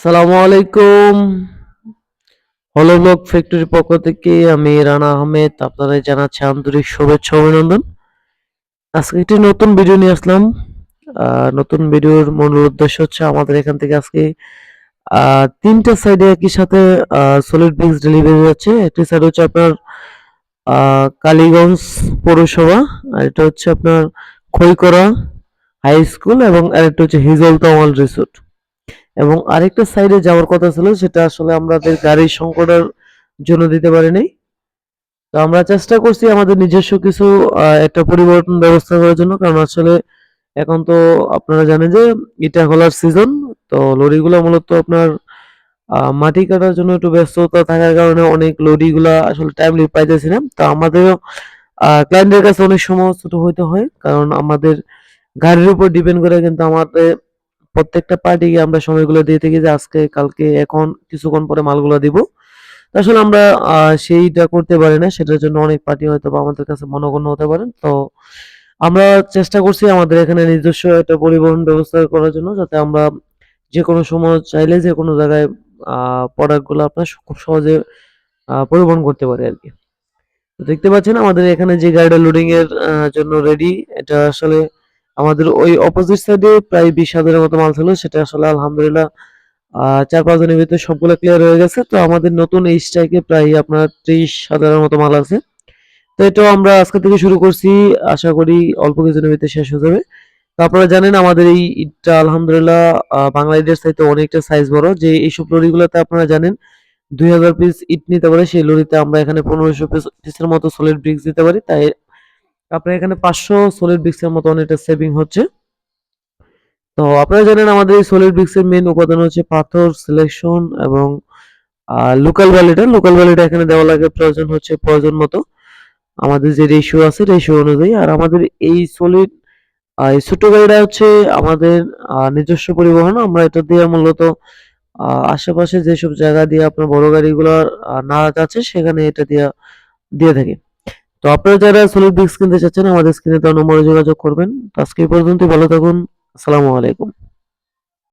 আসসালামু আলাইকুম। হলোব্লক ফ্যাক্টরির পক্ষ থেকে আমি রানা আহমেদ আপনাদের জানাচ্ছি আন্তরিক শুভেচ্ছা অভিনন্দন। আজকে একটি নতুন ভিডিও নিয়ে আসলাম। নতুন ভিডিওর মূল উদ্দেশ্য হচ্ছে আমাদের এখান থেকে আজকে তিনটা সাইডে একই সাথে সলিড ব্রিক্স ডেলিভারি যাচ্ছে। একটি সাইড হচ্ছে আপনার কালীগঞ্জ পৌরসভা, আর এটা হচ্ছে আপনার খইকরা হাই স্কুল, এবং আরেকটা হচ্ছে হিজল তাওয়াল রিসোর্ট। এবং আরেকটা সাইডে যাওয়ার কথা ছিল, সেটা আসলে আমাদের গাড়ির সংকটের জন্য দিতে পারিনি। তো আমরা চেষ্টা করছি আমাদের নিজস্ব কিছু একটা পরিবর্তন ব্যবস্থা করার জন্য, কারণ আসলে এখন তো আপনারা জানেন যে ইটা খোলার সিজন। তো লরিগুলো মূলত আপনার মাটি কাটার জন্য একটু ব্যস্ততা থাকার কারণে অনেক লরিগুলা আসলে টাইমলি পাইতেছি না। তো আমাদেরও ক্লায়েন্টের কাছে অনেক সময় ছোট হইতে হয়, কারণ আমাদের গাড়ির উপর ডিপেন্ড করে কিন্তু আমাদের প্রত্যেকটা পার্টিকে আমরা সময়গুলো দিয়ে থাকি যে আজকে, কালকে, এখন, কিছুক্ষণ পরে মালগুলো দিব। তো আসলে আমরা সেইটা করতে পারি না, সেটার জন্য অনেক পার্টি হয়তো বা আমাদের কাছে মনঃক্ষুণ্ণ হতে পারেন। তো আমরা চেষ্টা করছি আমাদের এখানে নিজস্ব একটা পরিবহন ব্যবস্থা করার জন্য, যাতে আমরা যে কোনো সময় চাইলে যে কোনো জায়গায় প্রোডাক্টগুলো আপনার খুব সহজে পরিবহন করতে পারি আরকি। তো দেখতে পাচ্ছেন আমাদের এখানে যে গাড়িটা লোডিং এর জন্য রেডি, এটা আসলে আমাদের ওই অপোজিট সাইডে প্রায় 20,000 এর মতো মাল ছিল, সেটা আসলে আলহামদুলিল্লাহ 4-5 দিনের ভিতরে সবগুলো ক্লিয়ার হয়ে গেছে। তো আমাদের নতুন এই স্ট্রাইকে প্রায় আপনার 30,000 এর মতো মাল আছে। তো এটাও আমরা আজকে থেকে শুরু করছি, আশা করি অল্প কিছুদিনের ভিতরে শেষ হয়ে যাবে। তো আপনারা জানেন আমাদের এই ঈদটা আলহামদুলিল্লাহ বাংলা ঈদের চাইতে অনেকটা সাইজ বড়। যে এইসব লরিগুলোতে আপনারা জানেন 2000 পিস ইট নিতে পারে, সেই লরিতে আমরা এখানে 1500 পিসের মতো সলিড ব্রিক্স দিতে পারি। তাই আপনার এখানে 500 সলিড ব্রিক্সের মতো অনেকটা সেভিং হচ্ছে। তো আপনারা জানেন আমাদের এই সলিড ব্রিক্সের মেইন উপাদান হচ্ছে পাথর সিলেকশন এবং লোকাল ভ্যালিটা এখানে দেওয়া লাগে প্রয়োজন মতো আমাদের যে রেশিও আছে রেশিও অনুযায়ী। আর আমাদের এই সলিড এই ছোট গাড়িটা হচ্ছে আমাদের নিজস্ব পরিবহন। আমরা এটা দিয়ে মূলত আশেপাশে যেসব জায়গা দিয়ে আপনার বড় গাড়িগুলোর না যাচ্ছে সেখানে এটা দিয়ে থাকি। তো আপনারা যারা সলিড ব্রিক্স কিনতে চাচ্ছেন আমাদের স্ক্রিনে দেওয়া নম্বরে যোগাযোগ করবেন। তো আজকে এই পর্যন্তই, ভালো থাকুন। আসসালামু আলাইকুম।